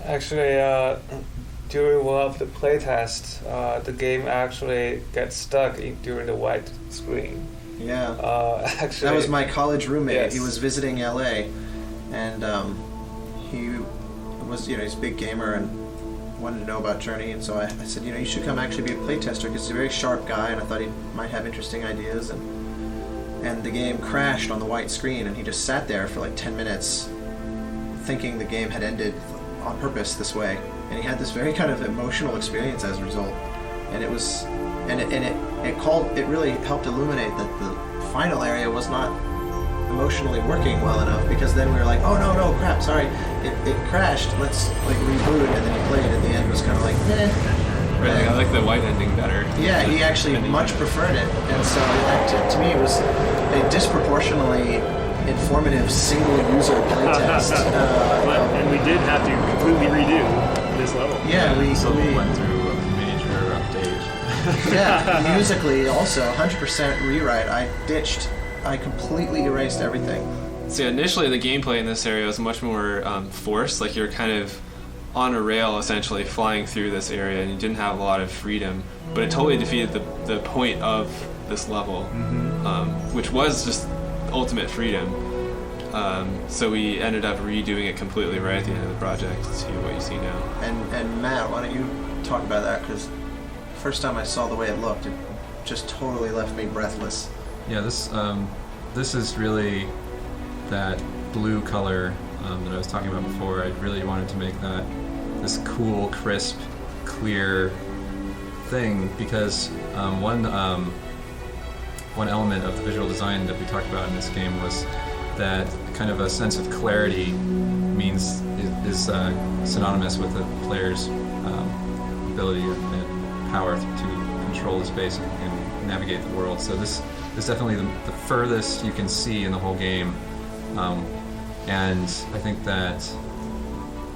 Actually, during one of the playtests, the game actually gets stuck during the white screen. Yeah. Actually, that was my college roommate. Yes. He was visiting LA, and he was, he's a big gamer and wanted to know about Journey. And so I said, you should come actually be a playtester because he's a very sharp guy, and I thought he might have interesting ideas. And the game crashed on the white screen, and he just sat there for like 10 minutes, thinking the game had ended on purpose this way. And he had this very kind of emotional experience as a result. And it was, it really helped illuminate that the final area was not emotionally working well enough, because then we were like, oh no, crap, sorry, it crashed, let's like reboot, and then he played, and the end was kind of like, eh. Really, I like the white ending better. Yeah, he actually much preferred it, and so to me it was a disproportionately informative single-user playtest. And we did have to completely redo this level. Yeah, we went through a major update. Yeah, musically also 100% rewrite. I completely erased everything. So initially the gameplay in this area was much more forced, like you're kind of on a rail essentially flying through this area, and you didn't have a lot of freedom, but it totally defeated the point of this level, which was just ultimate freedom. So we ended up redoing it completely right at the end of the project to what you see now. And Matt, why don't you talk about that, because the first time I saw the way it looked, it just totally left me breathless. Yeah, this is really that blue color that I was talking about before. I really wanted to make that this cool, crisp, clear thing, because one element of the visual design that we talked about in this game was that kind of a sense of clarity is synonymous with the player's ability and power to control the space and navigate the world. So this is definitely the furthest you can see in the whole game, and I think that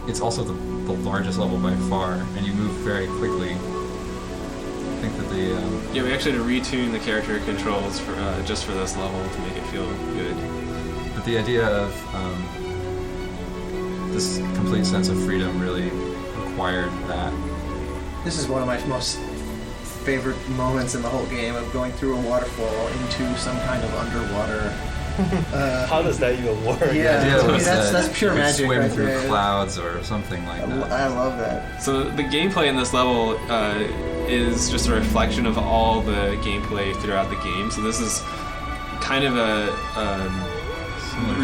it's also the largest level by far, and you move very quickly. I think that yeah, we actually had to retune the character controls for just for this level to make it feel good. But the idea of this complete sense of freedom really required that. This is one of my most favorite moments in the whole game, of going through a waterfall into some kind of underwater. How does that even work? Yeah, to me, that's pure you magic. Swim right through there. clouds or something like that. I love that. So the gameplay in this level is just a reflection of all the gameplay throughout the game. So this is kind of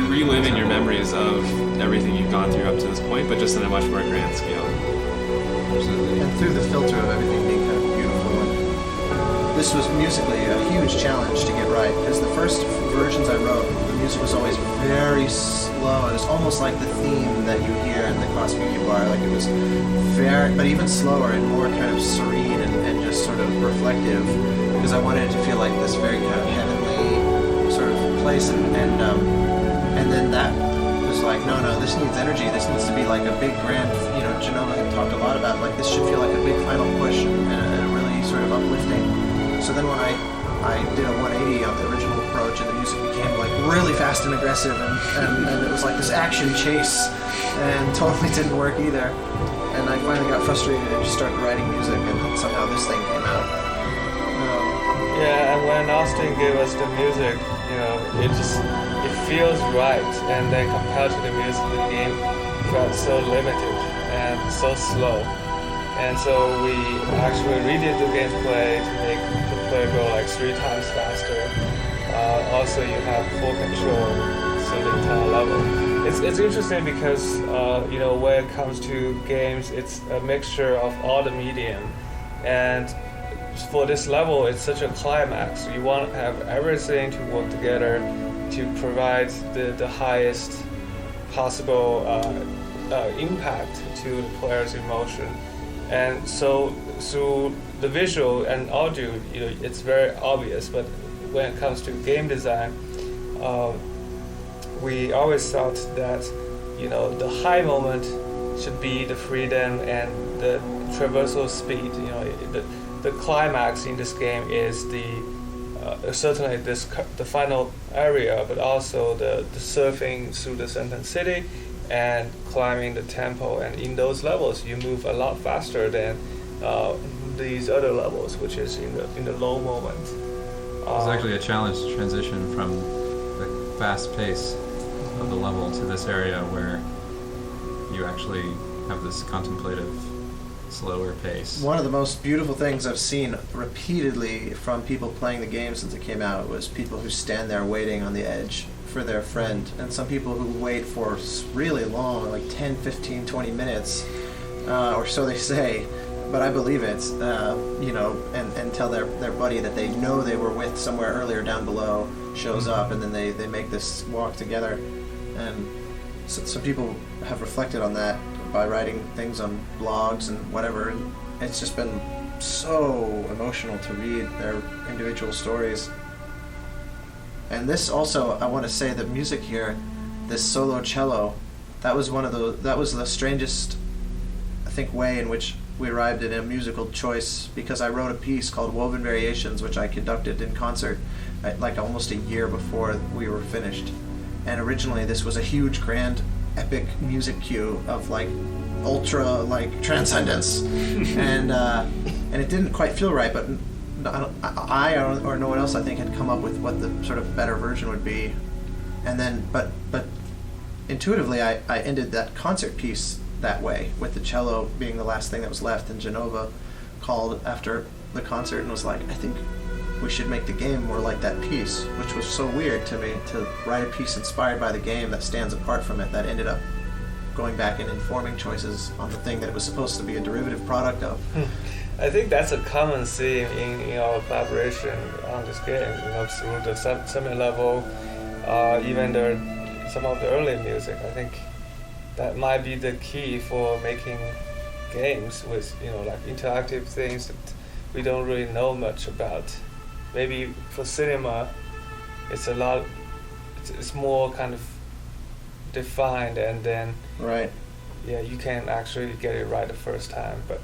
reliving your memories of everything you've gone through up to this point, but just on a much more grand scale. Absolutely. And through the filter of everything being kind of beautiful. And this was musically a huge challenge to get right, because the first versions I wrote, the music was always very slow. It was almost like the theme that you hear in the Cross Media Bar. Like it was very, but even slower and more kind of serene and just sort of reflective, because I wanted it to feel like this very kind of heavenly sort of place. And then that was like, no, this needs energy. This needs to be like a big grand, Genova had talked a lot about, like, this should feel like a big final push and a really sort of uplifting. So then when I did a 180 on the original approach, and the music became like really fast and aggressive, and it was like this action chase, and totally didn't work either. And I finally got frustrated and just started writing music, and somehow this thing came out. Yeah, and when Austin gave us the music, it feels right, and then compared to the music, the game felt so limited and so slow. And so we actually redid the gameplay to make the player go like 3 times faster. Also, you have full control through the entire level. It's interesting because when it comes to games, it's a mixture of all the medium, and for this level, it's such a climax. You want to have everything to work together to provide the highest possible impact to the player's emotion. And so through the visual and audio, it's very obvious. But when it comes to game design, we always thought that the high moment should be the freedom and the traversal speed. The climax in this game is certainly the final area, but also the surfing through the Sunken City and climbing the temple. And in those levels, you move a lot faster than these other levels, which is in the low moment. It's actually a challenge to transition from the fast pace of the level to this area where you actually have this contemplative, slower pace. One of the most beautiful things I've seen repeatedly from people playing the game since it came out was people who stand there waiting on the edge for their friend, and some people who wait for really long, like 10, 15, 20 minutes, or so they say, but I believe it, and tell their buddy that they know they were with somewhere earlier down below shows up, and then they make this walk together. And so some people have reflected on that by writing things on blogs and whatever, and it's just been so emotional to read their individual stories. And this also, I want to say that music here, this solo cello, that was the strangest, I think, way in which we arrived at a musical choice, because I wrote a piece called Woven Variations, which I conducted in concert like almost a year before we were finished. And originally this was a huge, grand, epic music cue of like ultra like transcendence, and it didn't quite feel right. But I or no one else, I think, had come up with what the sort of better version would be. And then, but intuitively, I ended that concert piece that way, with the cello being the last thing that was left. And Genova called after the concert and was like, I think we should make the game more like that piece, which was so weird to me, to write a piece inspired by the game that stands apart from it, that ended up going back and informing choices on the thing that it was supposed to be a derivative product of. I think that's a common theme in our collaboration on this game, through the semi-level, even some of the early music. I think that might be the key for making games with, like interactive things that we don't really know much about. Maybe for cinema, it's more kind of defined, and then Right. Yeah, you can actually get it right the first time. But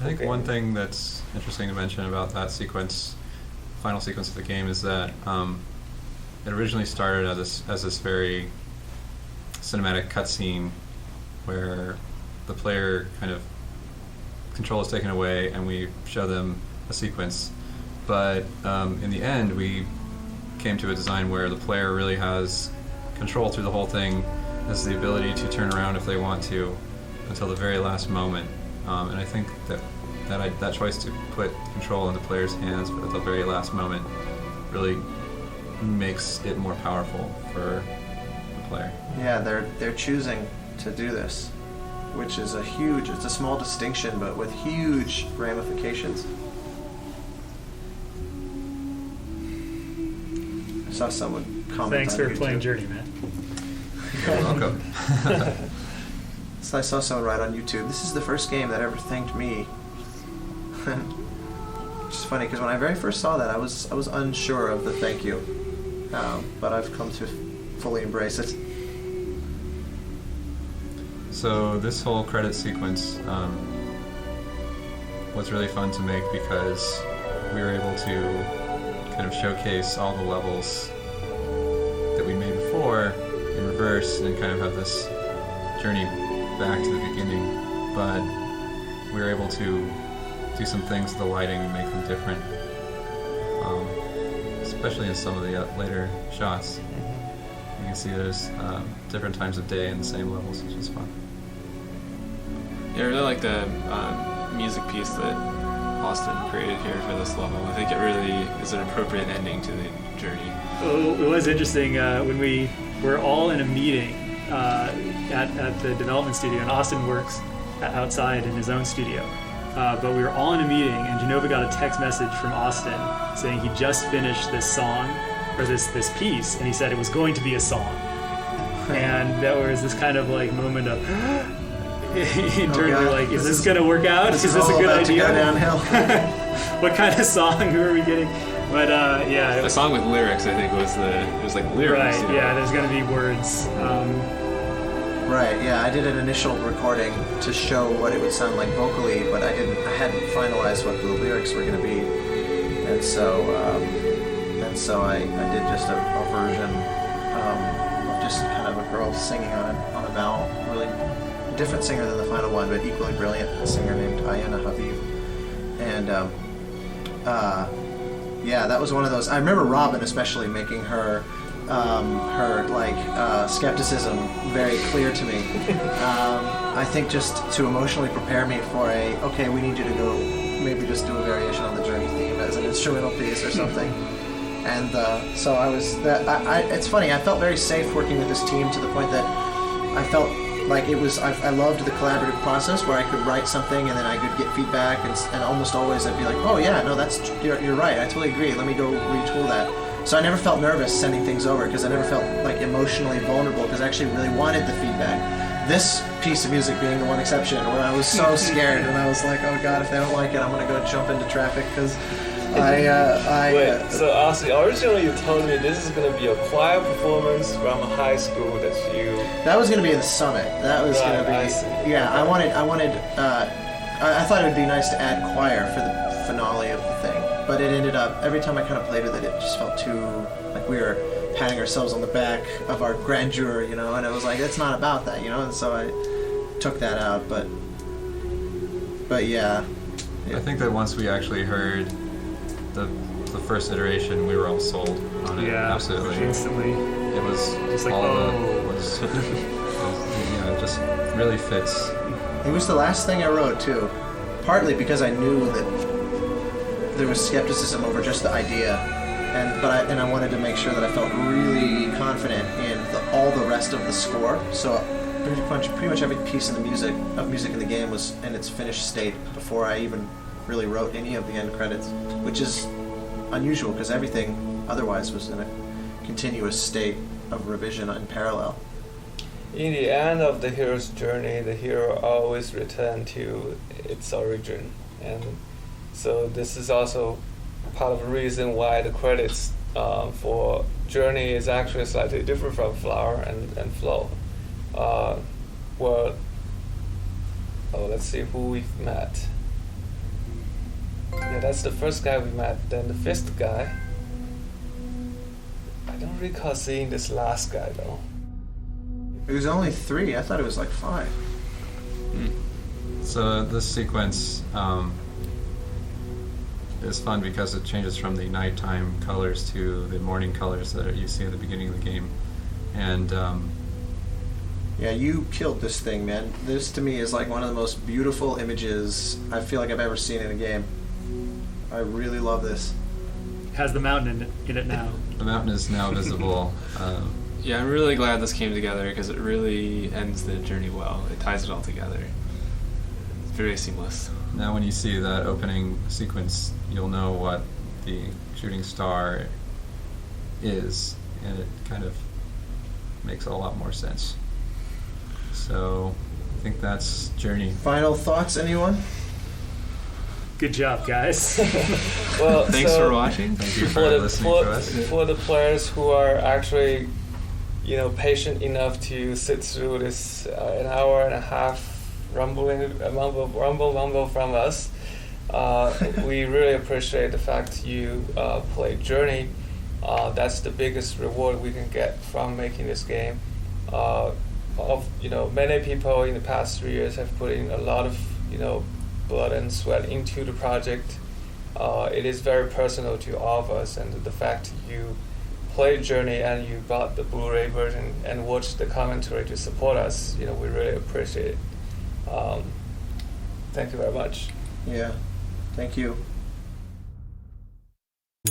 I think one thing that's interesting to mention about that final sequence of the game, is that it originally started as this very cinematic cutscene where the player kind of control is taken away and we show them a sequence. But in the end, we came to a design where the player really has control through the whole thing, has the ability to turn around if they want to until the very last moment. And I think that choice to put control in the player's hands at the very last moment really makes it more powerful for the player. Yeah, they're choosing to do this, which is it's a small distinction, but with huge ramifications. I saw someone comment Thanks on for YouTube. playing Journey, man. You're welcome. So I saw someone write on YouTube, this is the first game that ever thanked me. Which is funny, because when I very first saw that, I was unsure of the thank you. But I've come to fully embrace it. So this whole credit sequence was really fun to make, because we were able to kind of showcase all the levels that we made before in reverse, and kind of have this journey back to the beginning. But we were able to do some things with the lighting and make them different, especially in some of the later shots. You can see there's different times of day in the same levels, which is fun. Yeah, I really like the music piece that Austin created here for this level. I think it really is an appropriate ending to the journey. Well, it was interesting when we were all in a meeting at the development studio, and Austin works outside in his own studio. But we were all in a meeting, and Genova got a text message from Austin saying he just finished this song, or this piece, and he said it was going to be a song. And there was this kind of like moment of internally, like, is this going to work out? Is this a good idea? To go downhill. What kind of song? Who are we getting? But yeah. The song with lyrics, I think, it was like lyrics. Right, yeah, there's going to be words. Right, yeah, I did an initial recording to show what it would sound like vocally, but I hadn't finalized what the lyrics were going to be, and so I did just a version of just kind of a girl singing on a vowel. Really different singer than the final one, but equally brilliant. A singer named Ayana Habib. And yeah, that was one of those. I remember Robin especially making her skepticism very clear to me. I think just to emotionally prepare me for okay, we need you to go maybe just do a variation on the Journey theme as an instrumental piece or something. And so I was it's funny, I felt very safe working with this team to the point that I felt like it was, I loved the collaborative process where I could write something and then I could get feedback, and almost always I'd be like, oh yeah, no, you're right, I totally agree, let me go retool that. So I never felt nervous sending things over because I never felt like emotionally vulnerable because I actually really wanted the feedback. This piece of music being the one exception where I was so scared and I was like, oh god, if they don't like it, I'm gonna go jump into traffic because Wait, so Aussie, originally you told me this is going to be a choir performance from a high school That was going to be in the Summit. That was going to be... I see. Yeah, I thought it would be nice to add choir for the finale of the thing. But it ended up, every time I kind of played with it, it just felt too... like we were patting ourselves on the back of our grandeur, and it was like, it's not about that, and so I took that out, but yeah. I think that once we actually heard the first iteration, we were all sold on it. Yeah, absolutely. Instantly. It was Just like, it just really fits. It was the last thing I wrote too, partly because I knew that there was skepticism over just the idea, and I wanted to make sure that I felt really confident in all the rest of the score. So pretty much every piece of music in the game was in its finished state before I even really wrote any of the end credits, which is unusual because everything otherwise was in a continuous state of revision in parallel. In the end of the hero's journey, the hero always returns to its origin, and so this is also part of the reason why the credits for Journey is actually slightly different from Flower and Flow. Let's see who we've met. Yeah, that's the first guy we met. Then the fifth guy. I don't recall seeing this last guy though. It was only 3. I thought it was like 5. So this sequence is fun because it changes from the nighttime colors to the morning colors that you see at the beginning of the game, and yeah, you killed this thing, man. This to me is like one of the most beautiful images I feel like I've ever seen in a game. I really love this. It has the mountain in it now. The mountain is now visible. Yeah, I'm really glad this came together because it really ends the journey well. It ties it all together. It's very seamless. Now when you see that opening sequence, you'll know what the shooting star is, and it kind of makes a lot more sense. So I think that's Journey. Final thoughts, anyone? Good job, guys. Well, Thanks for watching. Thank you for listening to us. For the players who are actually, patient enough to sit through this an hour and a half rumble from us, we really appreciate the fact you played Journey. That's the biggest reward we can get from making this game. Many people in the past 3 years have put in a lot of blood and sweat into the project. It is very personal to all of us, and the fact you played Journey and you bought the Blu-ray version and watched the commentary to support us, we really appreciate it. Thank you very much. Yeah, thank you.